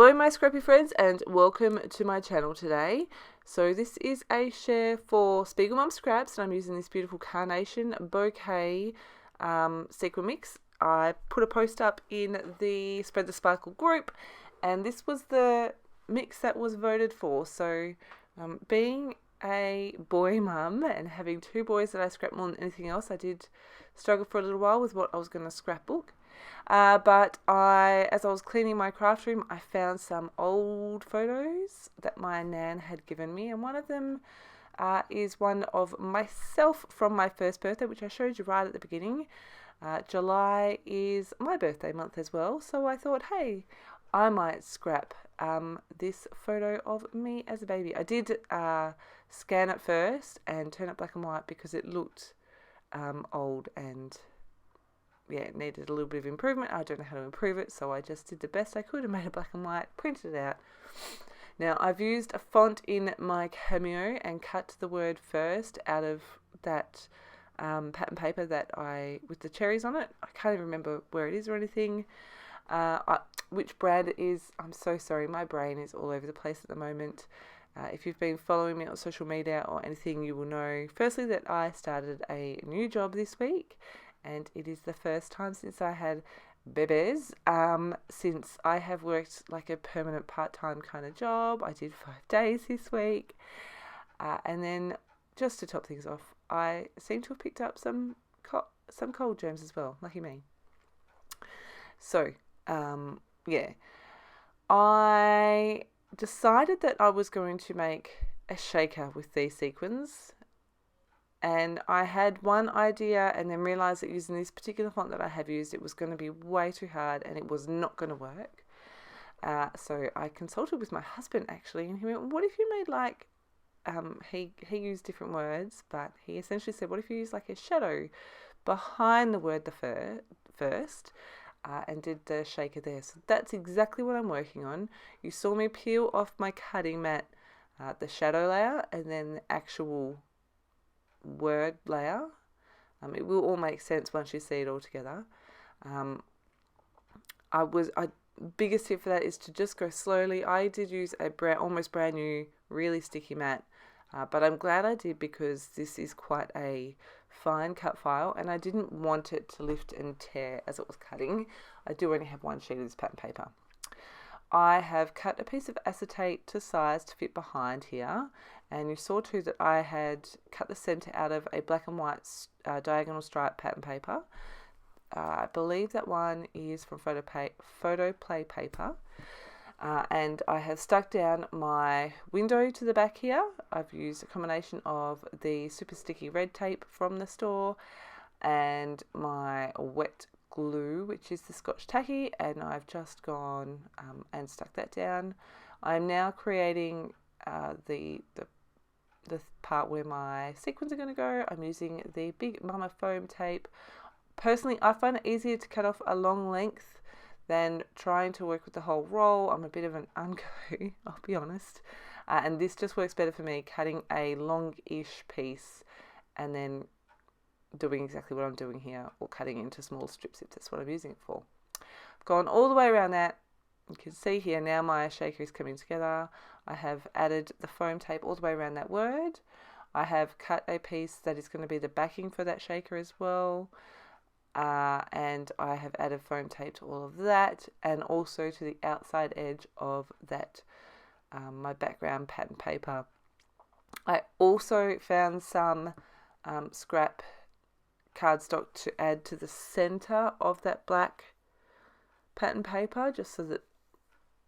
Hello my scrappy friends and welcome to my channel today. So this is a share for SpiegelMom scraps and I'm using this beautiful Carnation Bouquet sequin mix. I put a post up in the Spread the Sparkle group and this was the mix that was voted for. So being a boy mum and having two boys that I scrap more than anything else, I did struggle for a little while with what I was going to scrapbook. But as I was cleaning my craft room, I found some old photos that my nan had given me, and one of them is one of myself from my first birthday, which I showed you right at the beginning. July is my birthday month as well, so I thought, hey, I might scrap this photo of me as a baby. I did scan it first and turn it black and white because it looked old and yeah, it needed a little bit of improvement. I don't know how to improve it, so I just did the best I could and made it black and white, printed it out. Now, I've used a font in my Cameo and cut the word first out of that pattern paper that with the cherries on it. I can't even remember where it is or anything. Which brand it is, I'm so sorry. My brain is all over the place at the moment. If you've been following me on social media or anything, you will know, firstly, that I started a new job this week. And it is the first time since I had bebés, since I have worked like a permanent part-time kind of job. I did 5 days this week. And then just to top things off, I seem to have picked up some cold germs as well. Lucky me. So, yeah. I decided that I was going to make a shaker with these sequins. And I had one idea and then realised that using this particular font that I have used, it was going to be way too hard and it was not going to work. So I consulted with my husband actually, and he went, what if you made like, he used different words, but he essentially said, what if you use like a shadow behind the word first and did the shaker there. So that's exactly what I'm working on. You saw me peel off my cutting mat, the shadow layer, and then the actual word layer. It will all make sense once you see it all together. Biggest tip for that is to just go slowly. I did use a almost brand new, really sticky mat, but I'm glad I did because this is quite a fine cut file and I didn't want it to lift and tear as it was cutting. I do only have one sheet of this pattern paper. I have cut a piece of acetate to size to fit behind here, and you saw too that I had cut the center out of a black and white diagonal stripe pattern paper. I believe that one is from Photo Play paper, and I have stuck down my window to the back here. I've used a combination of the super sticky red tape from the store and my wet glue, which is the Scotch tacky, and I've just gone and stuck that down. I'm now creating the part where my sequins are going to go. I'm using the Big Mama foam tape. Personally, I find it easier to cut off a long length than trying to work with the whole roll. I'm a bit of an unco, I'll be honest, and this just works better for me, cutting a long-ish piece and then doing exactly what I'm doing here, or cutting into small strips if that's what I'm using it for. I've gone all the way around that. You can see here now my shaker is coming together. I have added the foam tape all the way around that word. I have cut a piece that is going to be the backing for that shaker as well. And I have added foam tape to all of that, and also to the outside edge of that my background pattern paper. I also found some scrap cardstock to add to the center of that black pattern paper, just so that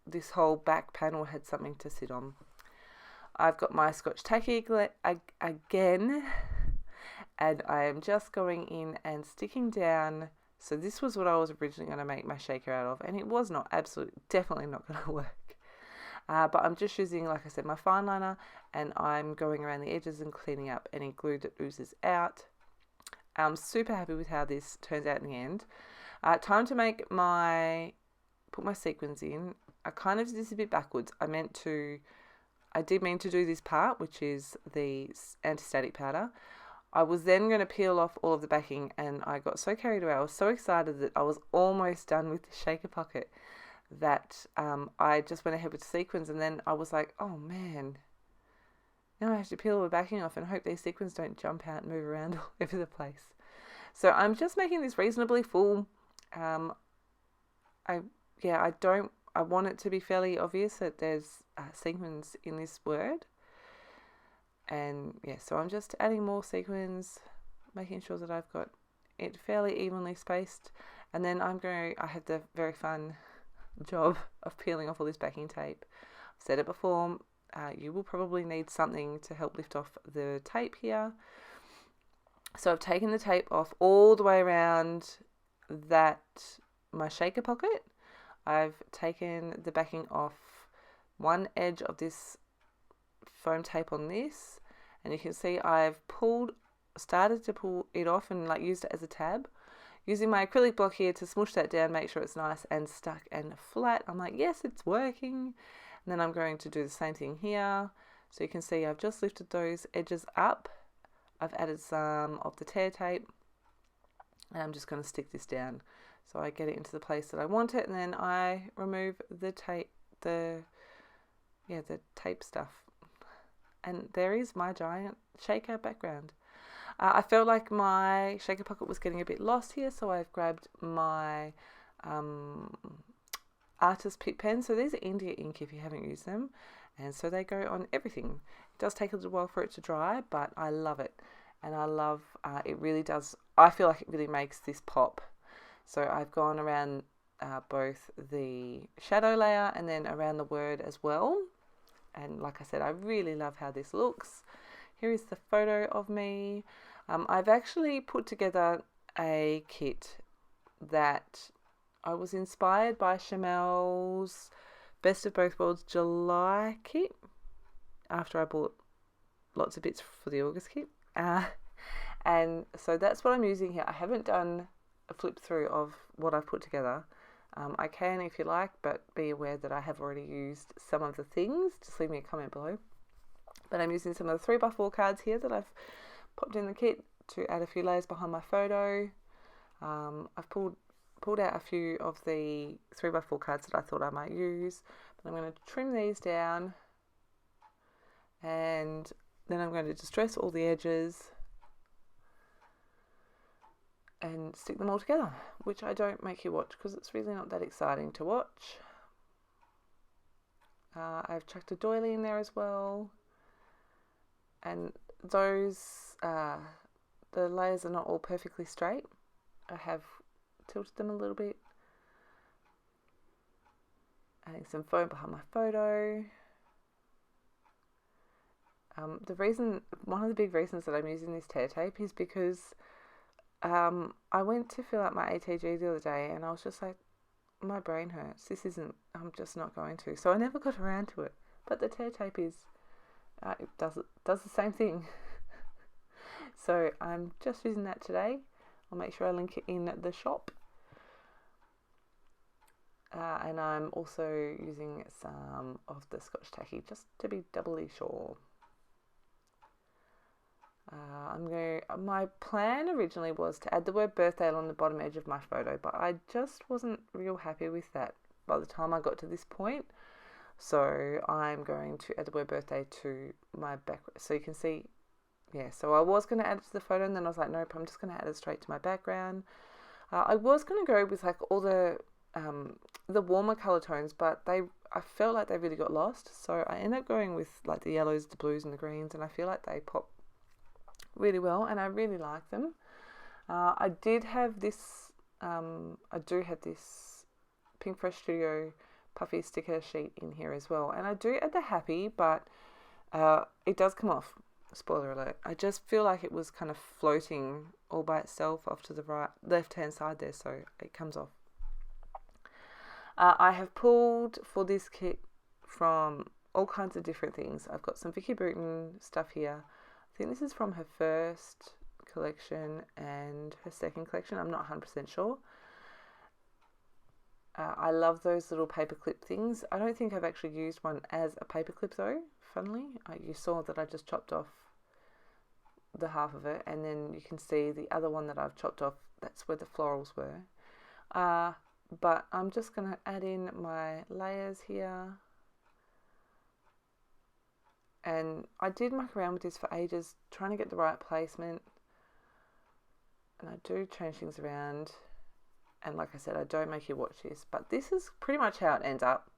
this whole back panel had something to sit on. I've got my Scotch tacky again, and I am just going in and sticking down. So this was what I was originally going to make my shaker out of, and it was not, definitely not going to work. But I'm just using, like I said, my fine liner, and I'm going around the edges and cleaning up any glue that oozes out. I'm super happy with how this turns out in the end. Time to put my sequins in. I kind of did this a bit backwards. I did mean to do this part, which is the anti-static powder. I was then going to peel off all of the backing, and I got so carried away. I was so excited that I was almost done with the shaker pocket that I just went ahead with sequins, and then I was like, oh man, now I have to peel all the backing off and hope these sequins don't jump out and move around all over the place. So I'm just making this reasonably full. I want it to be fairly obvious that there's sequins in this word. And yeah, so I'm just adding more sequins, making sure that I've got it fairly evenly spaced. And then I have the very fun job of peeling off all this backing tape. I've said it before, you will probably need something to help lift off the tape here. So I've taken the tape off all the way around my shaker pocket. I've taken the backing off one edge of this foam tape on this, and you can see I've started to pull it off and used it as a tab. Using my acrylic block here to smoosh that down, make sure it's nice and stuck and flat. I'm like, yes, it's working. And then I'm going to do the same thing here. So you can see I've just lifted those edges up. I've added some of the tear tape, and I'm just going to stick this down so I get it into the place that I want it, and then I remove the tape, the tape stuff. And there is my giant shaker background. I felt like my shaker pocket was getting a bit lost here, so I've grabbed my artist pick pen. So these are India ink if you haven't used them, and so they go on everything. It does take a little while for it to dry, but I love it, and I love it really does. I feel like it really makes this pop. So I've gone around both the shadow layer and then around the word as well. And like I said, I really love how this looks. Here is the photo of me. I've actually put together a kit that I was inspired by Chamel's Best of Both Worlds July kit after I bought lots of bits for the August kit. And so that's what I'm using here. I haven't done a flip through of what I've put together. I can if you like, but be aware that I have already used some of the things. Just leave me a comment below. But I'm using some of the 3x4 cards here that I've popped in the kit to add a few layers behind my photo. I've pulled out a few of the 3x4 cards that I thought I might use, but I'm going to trim these down, and then I'm going to distress all the edges and stick them all together, which I don't make you watch because it's really not that exciting to watch. I've chucked a doily in there as well, and those the layers are not all perfectly straight. I have tilted them a little bit, adding some foam behind my photo. One of the big reasons that I'm using this tear tape is because I went to fill out my ATG the other day, and I was just like, my brain hurts. I'm just not going to. So I never got around to it. But the tear tape it does the same thing. So I'm just using that today. I'll make sure I link it in the shop. And I'm also using some of the Scotch Tacky just to be doubly sure. My plan originally was to add the word birthday on the bottom edge of my photo, but I just wasn't real happy with that by the time I got to this point. So I'm going to add the word birthday to my background. So you can see, so I was going to add it to the photo, and then I was like, nope, I'm just going to add it straight to my background. I was going to go with all the warmer color tones, but I felt like they really got lost. So I ended up going with the yellows, the blues, and the greens, and I feel like they pop really well, and I really like them. I do have this Pink Fresh Studio puffy sticker sheet in here as well, and I do add the happy, but it does come off. Spoiler alert. I just feel like it was kind of floating all by itself off to the left hand side there, so it comes off. I have pulled for this kit from all kinds of different things. I've got some Vicky Bruton stuff here. I think this is from her first collection and her second collection. I'm not 100% sure. I love those little paperclip things. I don't think I've actually used one as a paperclip though, funnily. You saw that I just chopped off the half of it, and then you can see the other one that I've chopped off, that's where the florals were. but I'm just going to add in my layers here. And I did muck around with this for ages, trying to get the right placement. And I do change things around. And like I said, I don't make you watch this, but this is pretty much how it ends up.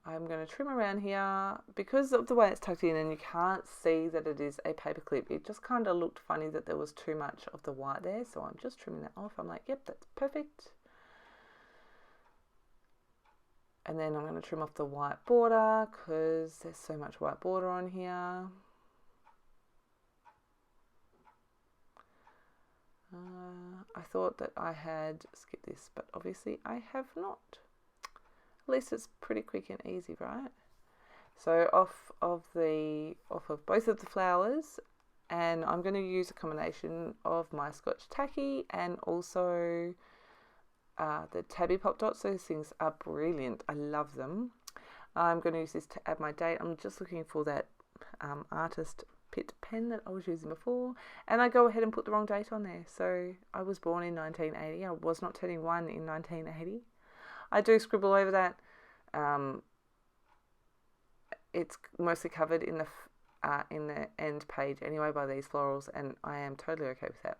I'm going to trim around here because of the way it's tucked in and you can't see that it is a paper clip. It just kind of looked funny that there was too much of the white there, so I'm just trimming that off. I'm like, yep, that's perfect. And then I'm going to trim off the white border because there's so much white border on here. I thought that I had skipped this, but obviously I have not. At least it's pretty quick and easy, right? So off of both of the flowers, and I'm going to use a combination of my Scotch tacky and also the tabby pop dots. Those things are brilliant. I love them. I'm going to use this to add my date. I'm just looking for that artist Pitt pen that I was using before, and I go ahead and put the wrong date on there. So I was born in 1980. I was not turning 1 in 1980. I do scribble over that. It's mostly covered in the end page anyway by these florals, and I am totally okay with that.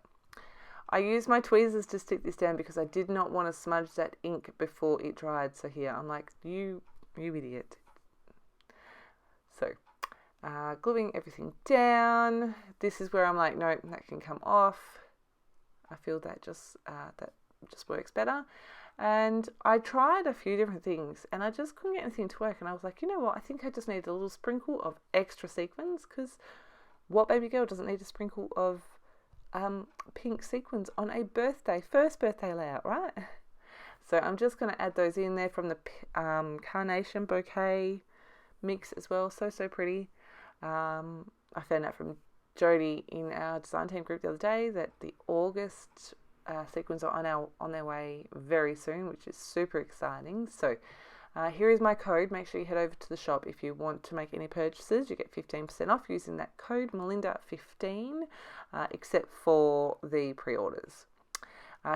I used my tweezers to stick this down because I did not want to smudge that ink before it dried. So here I'm like, you idiot. So gluing everything down. This is where I'm like, no, that can come off. I feel that just works better. And I tried a few different things and I just couldn't get anything to work. And I was like, you know what? I think I just need a little sprinkle of extra sequins, because what baby girl doesn't need a sprinkle of pink sequins on a first birthday layout, right? So I'm just going to add those in there from the Carnation Bouquet mix as well. So pretty. I found out from Jodie in our design team group the other day that the August sequins are on their way very soon, which is super exciting. So here is my code. Make sure you head over to the shop if you want to make any purchases. You get 15% off using that code Melinda15, except for the pre-orders.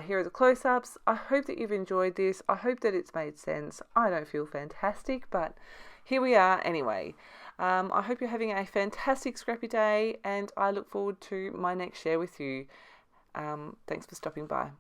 Here are the close-ups. I hope that you've enjoyed this. I hope that it's made sense. I don't feel fantastic, but here we are anyway. I hope you're having a fantastic scrappy day, and I look forward to my next share with you. Thanks for stopping by.